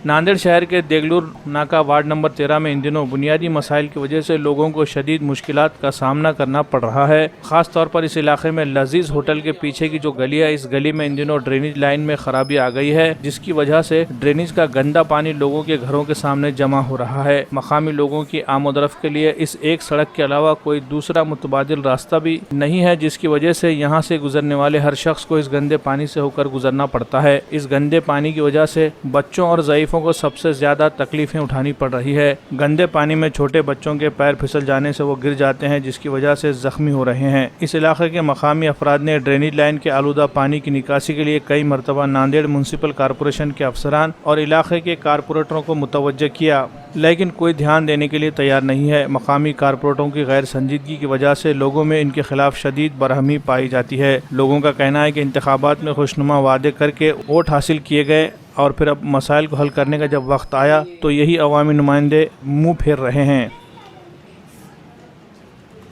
नांदेड़ शहर के देगलूर नाका वार्ड नंबर 13 में इन दिनों बुनियादी मसाइल की वजह से लोगों को शदीद मुश्किलात का सामना करना पड़ रहा है। खास तौर पर इस इलाके में लजीज होटल के पीछे की जो गली है, इस गली में इन दिनों ड्रेनेज लाइन में खराबी आ गई है, जिसकी वजह से ड्रेनेज का गंदा पानी लोगों के घरों के सामने जमा हो रहा है। मकामी लोगों की आमोदरफ्त के लिए इस एक सड़क के अलावा कोई दूसरा मुतबादिल रास्ता भी नहीं है, जिसकी वजह से यहाँ से गुजरने वाले हर शख्स को इस गंदे पानी से होकर गुजरना पड़ता है। इस गंदे पानी की वजह से बच्चों और ज़ईफ़ों को सबसे ज्यादा तकलीफें उठानी पड़ रही है। गंदे पानी में छोटे बच्चों के पैर फिसल जाने से वो गिर जाते हैं, जिसकी वजह से जख्मी हो रहे हैं। इस इलाके के मकामी अफराद ने ड्रेनेज लाइन के आलूदा पानी की निकासी के लिए कई मरतबा नांदेड़ म्यूनसिपल कॉरपोरेशन के अफसरान और इलाके के कारपोरेटरों को मुतवज्जह किया, लेकिन कोई ध्यान देने के लिए तैयार नहीं है। मकामी कारपोरेटरों की गैर संजीदगी की वजह से लोगों में इनके खिलाफ शदीद बरहमी पाई जाती है। लोगों का कहना है कि इंतखाबात में खुशनुमा वादे करके वोट हासिल किए गए और फिर अब मसाइल को हल करने का जब वक्त आया तो यही अवामी नुमाइंदे मुंह फेर रहे हैं।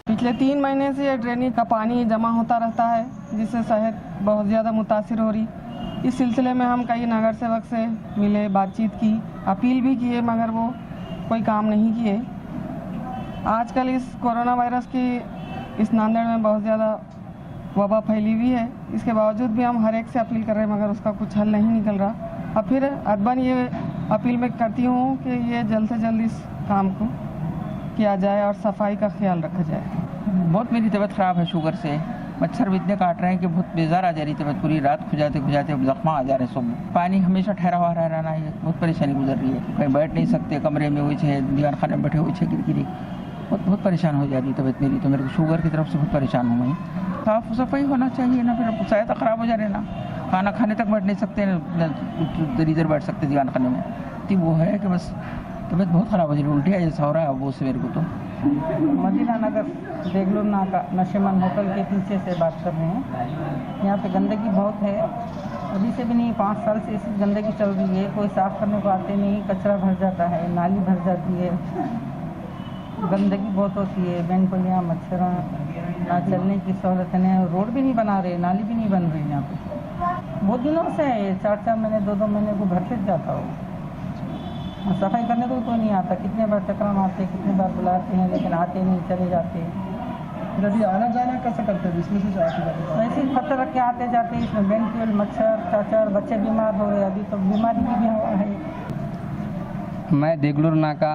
पिछले 3 महीने से ड्रेनेज का पानी जमा होता रहता है, जिससे सेहत बहुत ज़्यादा मुतासिर हो रही। इस सिलसिले में हम कई नगर सेवक से मिले, बातचीत की, अपील भी किए, मगर वो कोई काम नहीं किए। आजकल इस कोरोना वायरस की इस नांदेड़ में बहुत ज़्यादा वबा फैली हुई है। इसके बावजूद भी हम हर एक से अपील कर रहे हैं, मगर उसका कुछ हल नहीं निकल रहा। अब फिर अदबन ये अपील मैं करती हूँ कि ये जल्द से जल्द इस काम को किया जाए और सफाई का ख्याल रखा जाए। बहुत मेरी तबीयत ख़राब है शुगर से, मच्छर भी इतने काट रहे हैं कि बहुत बेजार आ जा रही तबीयत, पूरी रात खुजाते खुजाते जख्मा आ जा रहे हैं सब। पानी हमेशा ठहरा हुआ रह रहा है, बहुत परेशानी गुजर रही है। कहीं बैठ नहीं सकते, कमरे में हुई है, दीवान खाने में बैठे हुए छे गिरी बहुत परेशान हो जा रही तबीयत मेरी। तो मेरे को शुगर की तरफ से बहुत परेशान हूँ मैं। साफ सफाई होना चाहिए ना, फिर सेहत ख़राब हो जा रही है ना, खाना खाने तक बैठ नहीं सकते, इधर बैठ सकते दीवान खाने में। तो वो है कि बस तबीयत बहुत ख़राब हो जा रही है, उल्टी ऐसा हो रहा है वो से मेरे को। तो मदीना नगर देगलूर नाका नशेमंद होटल के पीछे से बात कर रहे हैं। यहाँ पे गंदगी बहुत है, अभी से भी नहीं 5 साल से ऐसी गंदगी चल रही है। कोई साफ़ करने को आते नहीं, कचरा भर जाता है, नाली भर जाती है, गंदगी बहुत होती है, बैंकुलियाँ, मच्छर, ना चलने की सहूलत है, रोड भी नहीं बना रहे, नाली भी नहीं बन रही यहाँ पे। बहुत दिनों से है, 4-4 महीने 2-2 महीने को घर से जाता हो। सफाई करने को भी कोई नहीं आता, कितने बार चक्कर मारते, कितने बार बुलाते हैं, लेकिन आते नहीं, चले जाते हैं। फिर अभी आना जाना कैसे करते हैं? इसमें से ऐसे ही पत्थर रख के आते जाते, इसमें बैंकुल, मच्छर, चाचर, बच्चे बीमार हो रहे, अभी तो बीमारी की भी हवा है। मैं देगलूर नाका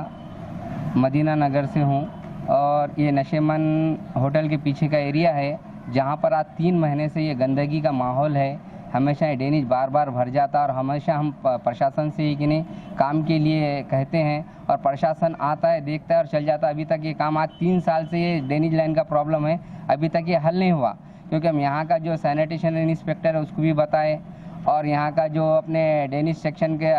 मदीना नगर से हूँ और ये नशेमंद होटल के पीछे का एरिया है, जहाँ पर आज 3 महीने से ये गंदगी का माहौल है। हमेशा ये ड्रेनेज बार बार भर जाता है और हमेशा हम प्रशासन से कि नहीं काम के लिए कहते हैं और प्रशासन आता है, देखता है और चल जाता है। अभी तक ये काम, आज 3 साल से ये ड्रेनेज लाइन का प्रॉब्लम है, अभी तक ये हल नहीं हुआ। क्योंकि हम यहाँ का जो सैनिटेशन इंस्पेक्टर है उसको भी बताए और यहाँ का जो अपने ड्रेनेज सेक्शन के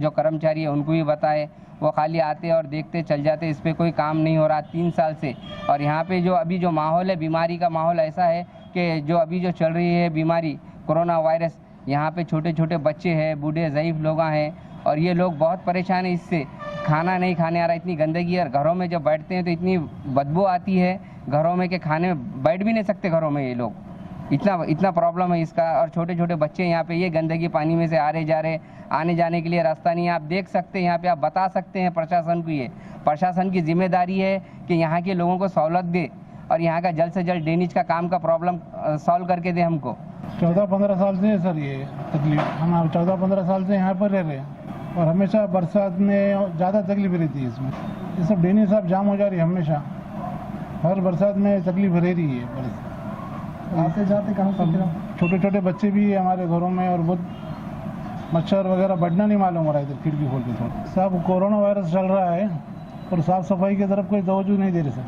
जो कर्मचारी है उनको भी बताए, वो खाली आते और देखते चल जाते, इस पर कोई काम नहीं हो रहा 3 साल से। और यहाँ पे जो अभी जो माहौल है, बीमारी का माहौल ऐसा है कि जो अभी जो चल रही है बीमारी कोरोना वायरस, यहाँ पे छोटे छोटे बच्चे हैं, बूढ़े ज़ईफ़ लोग हैं और ये लोग बहुत परेशान है इससे। खाना नहीं खाने आ रहा, इतनी गंदगी है। घरों में जब बैठते हैं तो इतनी बदबू आती है घरों में कि खाने में बैठ भी नहीं सकते घरों में ये लोग, इतना प्रॉब्लम है इसका। और छोटे छोटे बच्चे यहाँ पे ये गंदगी पानी में से आ रहे जा रहे, आने जाने के लिए रास्ता नहीं है। आप देख सकते हैं यहाँ पे, आप बता सकते हैं प्रशासन को, ये प्रशासन की जिम्मेदारी है कि यहाँ के लोगों को सहूलत दे और यहाँ का जल्द से जल्द ड्रेनेज का काम का प्रॉब्लम सॉल्व करके दे हमको। 14-15 साल से है सर ये तकलीफ। हम 14-15 साल से यहाँ पर रह रहे हैं और हमेशा बरसात में ज़्यादा तकलीफ रहती है इसमें। ये सब ड्रेनेज सब जाम हो जा रही है, हमेशा हर बरसात में तकलीफ रह रही है। आते जाते कहाँ से छोटे छोटे बच्चे भी है हमारे घरों में और बहुत मच्छर वगैरह बढ़ना नहीं मालूम हो रहा है इधर खिड़की खोल के। सब कोरोना वायरस चल रहा है और साफ़ सफाई की तरफ कोई तवज्जो नहीं दे रहे सर।